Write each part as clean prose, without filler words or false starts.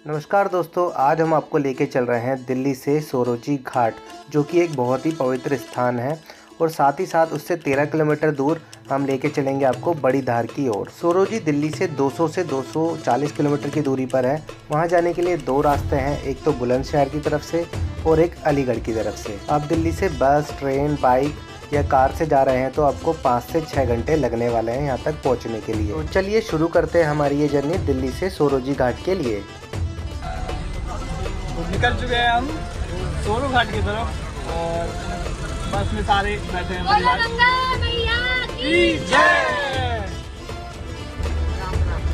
नमस्कार दोस्तों, आज हम आपको लेके चल रहे हैं दिल्ली से सोरोजी घाट, जो कि एक बहुत ही पवित्र स्थान है। और साथ ही साथ उससे 13 किलोमीटर दूर हम लेके चलेंगे आपको बड़ी धार की ओर। सोरोजी दिल्ली से 200 से 240 किलोमीटर की दूरी पर है। वहां जाने के लिए दो रास्ते हैं, एक तो बुलंदशहर की तरफ से और एक अलीगढ़ की तरफ से। आप दिल्ली से बस, ट्रेन, बाइक या कार से जा रहे हैं तो आपको 5 से 6 घंटे लगने वाले हैं यहाँ तक पहुँचने के लिए। तो चलिए शुरू करते हैं हमारी ये जर्नी दिल्ली से सोरोजी घाट के लिए। निकल चुके हैं हम सोनू घाट की तरफ और बस में सारे बैठे हैं परिवार।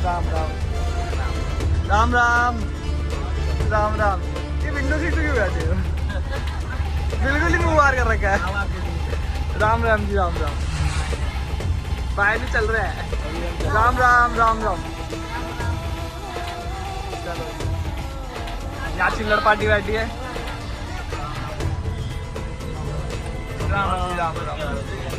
राम राम राम राम राम राम। ये विंडो सीट पे क्यों बैठे हो? बिल्कुल ही मुंह बाहर कर रखा है। राम राम जी, राम राम। बाहर भी चल रहे हैं। राम राम राम राम। चलो, यहाँ चिल्लर पार्टी बैठी है।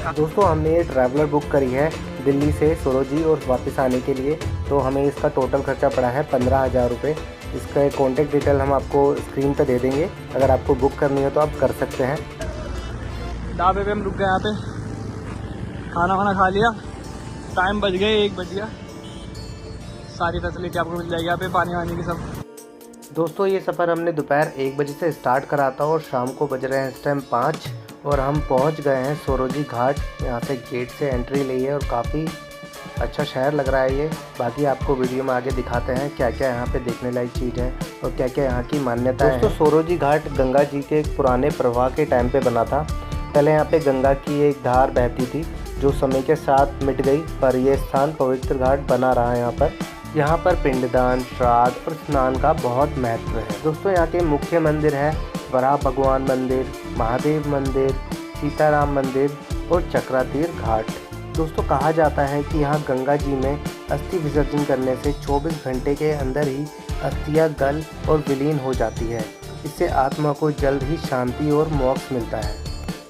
दोस्तों, हमने ये ट्रैवलर बुक करी है दिल्ली से सोरोजी और वापस आने के लिए। तो हमें इसका टोटल खर्चा पड़ा है 15,000 रुपये। इसका कॉन्टेक्ट डिटेल हम आपको स्क्रीन पर दे देंगे। अगर आपको बुक करनी हो तो आप कर सकते हैं। ढाबे पे हम रुक गए, यहाँ पे खाना वाना खा लिया। टाइम बज गए, 1 बज गया। सारी फैसिलिटी आपको मिल जाएगी यहाँ पे, पानी वानी की सब। दोस्तों, ये सफ़र हमने दोपहर 1 बजे से स्टार्ट करा था और शाम को बज रहे हैं इस टाइम 5 और हम पहुंच गए हैं सोरोजी घाट। यहाँ से गेट से एंट्री ली है और काफ़ी अच्छा शहर लग रहा है ये। बाकी आपको वीडियो में आगे दिखाते हैं क्या क्या यहाँ पे देखने लायक चीज़ है और क्या क्या यहाँ की मान्यता है। दोस्तों, सोरोजी घाट गंगा जी के एक पुराने प्रवाह के टाइम पे बना था। पहले यहाँ पे गंगा की एक धार बहती थी जो समय के साथ मिट गई, पर यह स्थान पवित्र घाट बना रहा है। यहाँ पर पिंडदान, श्राद्ध और स्नान का बहुत महत्व है। दोस्तों, यहाँ के मुख्य मंदिर है वराह भगवान मंदिर, महादेव मंदिर, सीताराम मंदिर और चक्रातीर्थ घाट। दोस्तों, कहा जाता है कि यहाँ गंगा जी में अस्थि विसर्जन करने से 24 घंटे के अंदर ही अस्थियाँ गल और विलीन हो जाती है। इससे आत्मा को जल्द ही शांति और मोक्ष मिलता है।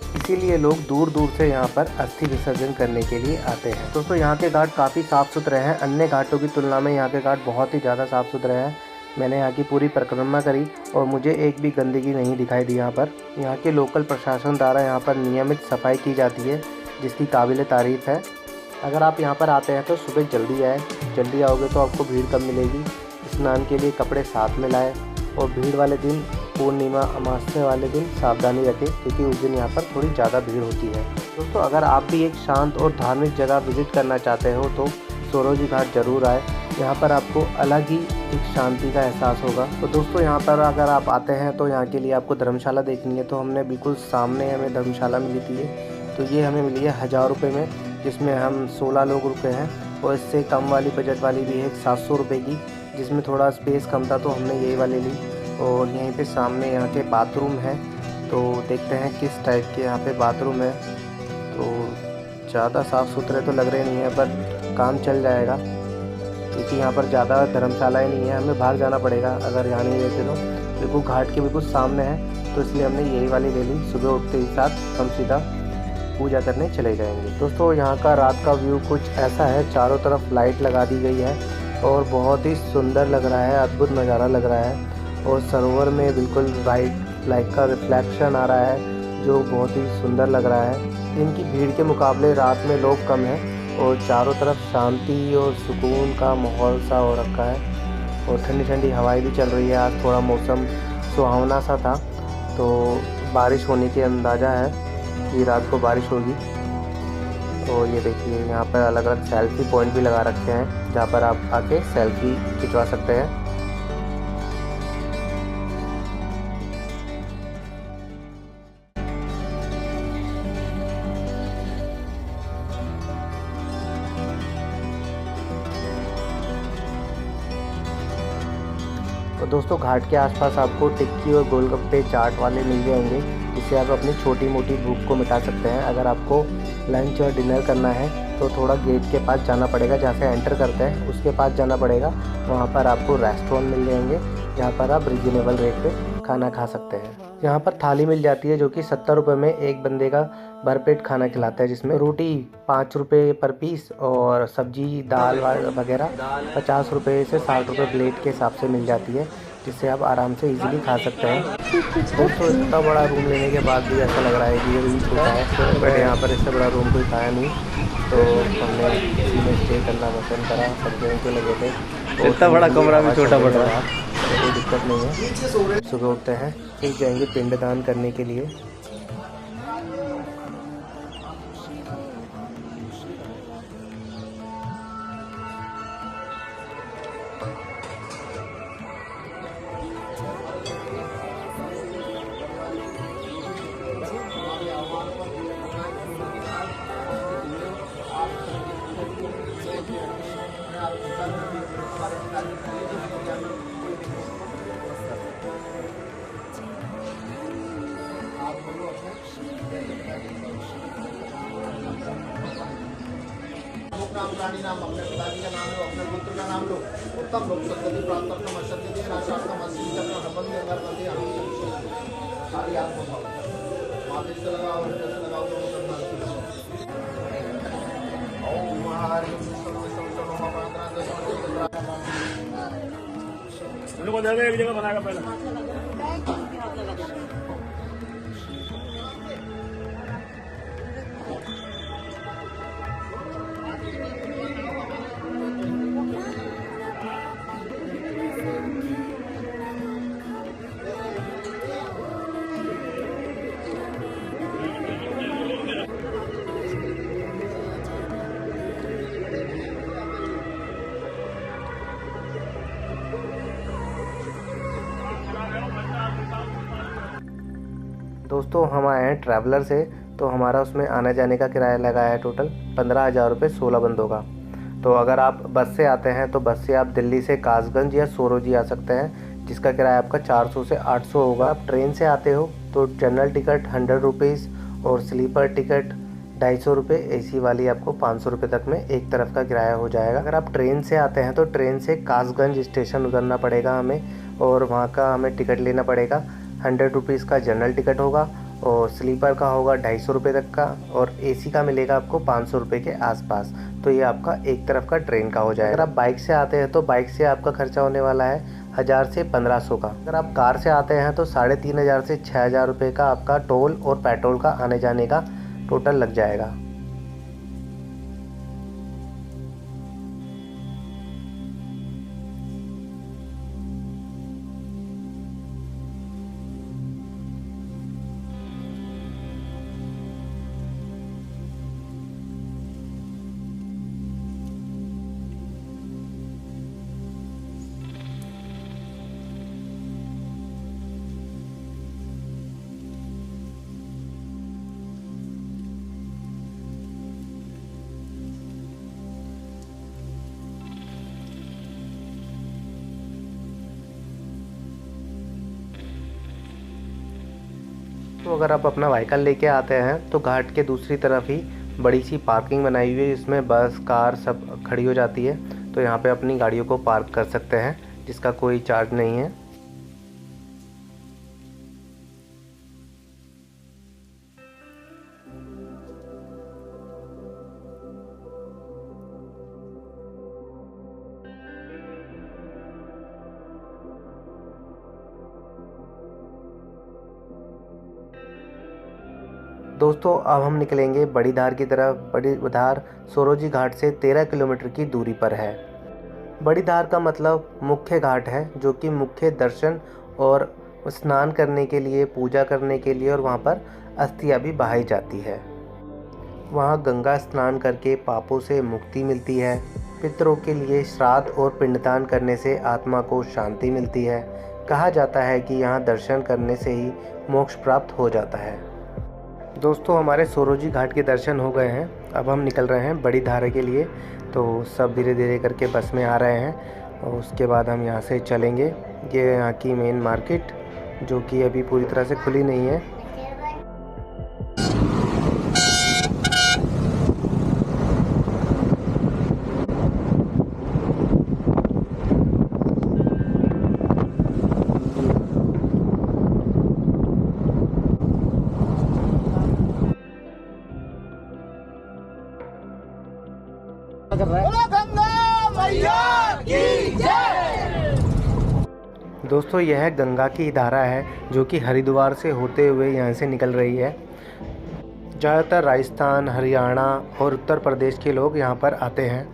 इसीलिए लोग दूर दूर से यहाँ पर अस्थि विसर्जन करने के लिए आते हैं। दोस्तों, यहाँ के घाट काफ़ी साफ़ सुथरे हैं। अन्य घाटों की तुलना में यहाँ के घाट बहुत ही ज़्यादा साफ़ सुथरे हैं। मैंने यहाँ की पूरी परिक्रमा करी और मुझे एक भी गंदगी नहीं दिखाई दी यहाँ पर। यहाँ के लोकल प्रशासन द्वारा यहाँ पर नियमित सफाई की जाती है, जिसकी काबिल तारीफ़ है। अगर आप यहाँ पर आते हैं तो सुबह जल्दी आए। जल्दी आओगे तो आपको भीड़ कम मिलेगी। स्नान के लिए कपड़े साथ में लाएँ और भीड़ वाले दिन, पूर्णिमा अमावस्या वाले दिन सावधानी रखें, क्योंकि उस दिन यहाँ पर थोड़ी ज़्यादा भीड़ होती है। दोस्तों, अगर आप भी एक शांत और धार्मिक जगह विजिट करना चाहते हो तो सोरोजी घाट ज़रूर आए। यहाँ पर आपको अलग ही एक शांति का एहसास होगा। तो दोस्तों, यहाँ पर अगर आप आते हैं तो यहाँ के लिए आपको धर्मशाला देखनी है। तो हमने बिल्कुल सामने हमें धर्मशाला मिली थी। तो ये हमें मिली है 1000 रुपये में, जिसमें हम 16 लोग रुके हैं। और इससे कम वाली बजट वाली भी है 700 रुपये की, जिसमें थोड़ा स्पेस कम था तो हमने यही वाली ली। और यहीं पे सामने यहाँ के बाथरूम है, तो देखते हैं किस टाइप के यहाँ पे बाथरूम है। तो ज़्यादा साफ़ सुथरे तो लग रहे नहीं है, पर काम चल जाएगा, क्योंकि यहाँ पर ज़्यादा धर्मशालाएँ नहीं है। हमें बाहर जाना पड़ेगा अगर यहाँ नहीं रहते तो। बिल्कुल घाट के बिल्कुल सामने है, तो इसलिए हमने यही वाली ले ली। सुबह उठते ही साथ हम सीधा पूजा करने चले जाएंगे। दोस्तों, यहाँ का रात का व्यू कुछ ऐसा है। चारों तरफ लाइट लगा दी गई है और बहुत ही सुंदर लग रहा है, अद्भुत नज़ारा लग रहा है। और सरोवर में बिल्कुल वाइट लाइट का रिफ्लेक्शन आ रहा है, जो बहुत ही सुंदर लग रहा है। दिन की भीड़ के मुकाबले रात में लोग कम हैं और चारों तरफ शांति और सुकून का माहौल सा हो रखा है। और ठंडी ठंडी हवाएं भी चल रही है। आज थोड़ा मौसम सुहावना सा था, तो बारिश होने के अंदाज़ा है कि रात को बारिश होगी। तो ये देखिए, यहाँ पर अलग अलग सेल्फी पॉइंट भी लगा रखे हैं, जहाँ पर आप आके सेल्फी खिंचवा सकते हैं। तो दोस्तों, घाट के आसपास आपको टिक्की और गोलगप्पे, चाट वाले मिल जाएंगे, जिससे आप अपनी छोटी मोटी भूख को मिटा सकते हैं। अगर आपको लंच और डिनर करना है तो थोड़ा गेट के पास जाना पड़ेगा, जहाँ से एंटर करते हैं उसके पास जाना पड़ेगा। वहाँ पर आपको रेस्टोरेंट मिल जाएंगे, जहाँ पर आप रिजनेबल रेट पे खाना खा सकते हैं। यहाँ पर थाली मिल जाती है, जो कि 70 रुपये में एक बंदे का भरपेट खाना खिलाता है, जिसमें रोटी 5 रुपये पर पीस और सब्जी दाल वगैरह 50 रुपये से 60 रुपये प्लेट के हिसाब से मिल जाती है। जिससे आप आराम से इजीली खा सकते हैं। दोस्तों इतना बड़ा रूम लेने के बाद भी ऐसा लग रहा है कि ये रूम छोटा है, बट यहाँ पर इससे बड़ा रूम कोई पाया नहीं, तो हमने इसी में स्टे करना पसंद करा। सब जगह पे लगे थे तो इतना बड़ा कमरा भी छोटा पड़ रहा है, कोई दिक्कत नहीं है। सुबह उठते हैं, फिर जाएंगे पिंडदान करने के लिए। नाम प्राणी नाम अपने पिताजी का नाम लो, अपने पुत्र का नाम लो। उत्तम लोग सदगति प्राप्त करना मशक्कत दी ना शास्त्र मस्जिद करना संबंध के अंदर बंदे हम सारी याद को माथे से लगाओ और से लगाओ दोनों करना। ओम महारी को दे दे, एक जगह बनाएगा पहले। दोस्तों हम आए हैं ट्रैवलर से, तो हमारा उसमें आने जाने का किराया लगा है टोटल 15,000 रुपये 16 बंदों का। तो अगर आप बस से आते हैं तो बस से आप दिल्ली से कासगंज या सोरोजी आ सकते हैं, जिसका किराया आपका 400 से 800 होगा। आप ट्रेन से आते हो तो जनरल टिकट 100 रुपीज़ और स्लीपर टिकट 250 रुपये, AC वाली आपको 500 रुपये तक में एक तरफ का किराया हो जाएगा। अगर आप ट्रेन से आते हैं तो ट्रेन से कासगंज स्टेशन उतरना पड़ेगा हमें, और वहाँ का हमें टिकट लेना पड़ेगा। 100 रुपीज़ का जनरल टिकट होगा और स्लीपर का होगा 250 रुपये तक का, और AC का मिलेगा आपको 500 रुपये के आसपास। तो ये आपका एक तरफ का ट्रेन का हो जाएगा। अगर आप बाइक से आते हैं तो बाइक से आपका खर्चा होने वाला है 1000 से 1500 का। अगर आप कार से आते हैं तो 3500 से 6000 रुपये का आपका टोल और पेट्रोल का आने जाने का टोटल लग जाएगा। तो अगर आप अपना व्हीकल लेके आते हैं तो घाट के दूसरी तरफ ही बड़ी सी पार्किंग बनाई हुई है, जिसमें बस कार सब खड़ी हो जाती है। तो यहाँ पे अपनी गाड़ियों को पार्क कर सकते हैं, जिसका कोई चार्ज नहीं है। दोस्तों अब हम निकलेंगे बड़ी धार की तरफ। बड़ी धार सोरोजी घाट से 13 किलोमीटर की दूरी पर है। बड़ी धार का मतलब मुख्य घाट है, जो कि मुख्य दर्शन और स्नान करने के लिए, पूजा करने के लिए, और वहाँ पर अस्थियाँ भी बहाई जाती है। वहाँ गंगा स्नान करके पापों से मुक्ति मिलती है। पितरों के लिए श्राद्ध और पिंडदान करने से आत्मा को शांति मिलती है। कहा जाता है कि यहाँ दर्शन करने से ही मोक्ष प्राप्त हो जाता है। दोस्तों हमारे सोरोजी घाट के दर्शन हो गए हैं, अब हम निकल रहे हैं बड़ी धारा के लिए। तो सब धीरे धीरे करके बस में आ रहे हैं, और उसके बाद हम यहाँ से चलेंगे। ये यहाँ की मेन मार्केट, जो कि अभी पूरी तरह से खुली नहीं है। दोस्तों यह गंगा की धारा है जो कि हरिद्वार से होते हुए यहाँ से निकल रही है। ज़्यादातर राजस्थान, हरियाणा और उत्तर प्रदेश के लोग यहाँ पर आते हैं।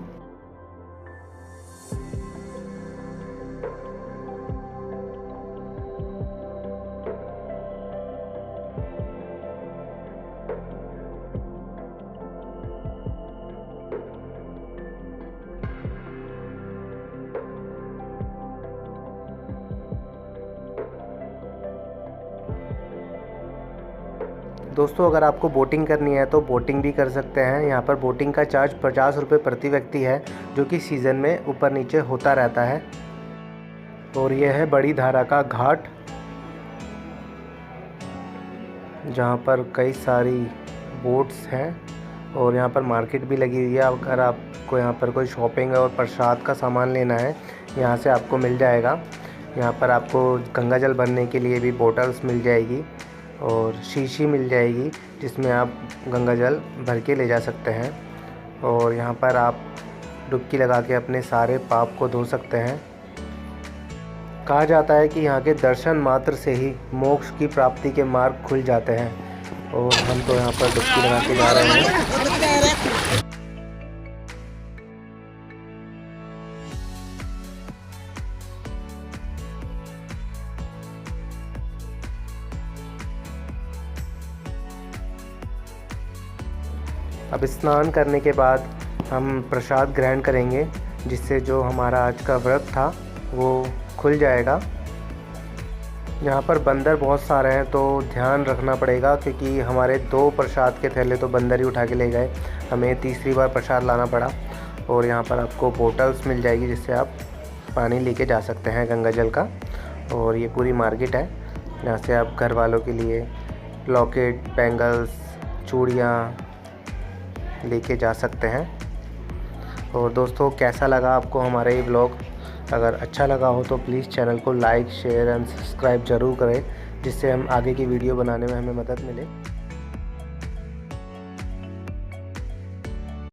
दोस्तों अगर आपको बोटिंग करनी है तो बोटिंग भी कर सकते हैं। यहाँ पर बोटिंग का चार्ज 50 रुपये प्रति व्यक्ति है, जो कि सीज़न में ऊपर नीचे होता रहता है। और यह है बड़ी धारा का घाट, जहाँ पर कई सारी बोट्स हैं और यहाँ पर मार्केट भी लगी हुई है। अगर आपको यहाँ पर कोई शॉपिंग और प्रसाद का सामान लेना है, यहाँ से आपको मिल जाएगा। यहाँ पर आपको गंगा जल भरने के लिए भी बोतल्स मिल जाएगी और शीशी मिल जाएगी, जिसमें आप गंगा जल भर के ले जा सकते हैं। और यहाँ पर आप डुबकी लगा के अपने सारे पाप को धो सकते हैं। कहा जाता है कि यहाँ के दर्शन मात्र से ही मोक्ष की प्राप्ति के मार्ग खुल जाते हैं। और हम तो यहाँ पर डुबकी लगा के जा रहे हैं। अब स्नान करने के बाद हम प्रसाद ग्रहण करेंगे, जिससे जो हमारा आज का व्रत था वो खुल जाएगा। यहाँ पर बंदर बहुत सारे हैं तो ध्यान रखना पड़ेगा, क्योंकि हमारे 2 प्रसाद के थैले तो बंदर ही उठा के ले गए। हमें तीसरी बार प्रसाद लाना पड़ा। और यहाँ पर आपको बोतल्स मिल जाएगी, जिससे आप पानी लेके जा सकते हैं गंगा जल का। और ये पूरी मार्केट है, जहाँ से आप घर वालों के लिए लॉकेट, बैंगल्स, चूड़ियाँ लेके जा सकते हैं। और दोस्तों कैसा लगा आपको हमारा ये ब्लॉग? अगर अच्छा लगा हो तो प्लीज़ चैनल को लाइक, शेयर एंड सब्सक्राइब ज़रूर करें, जिससे हम आगे की वीडियो बनाने में हमें मदद मिले।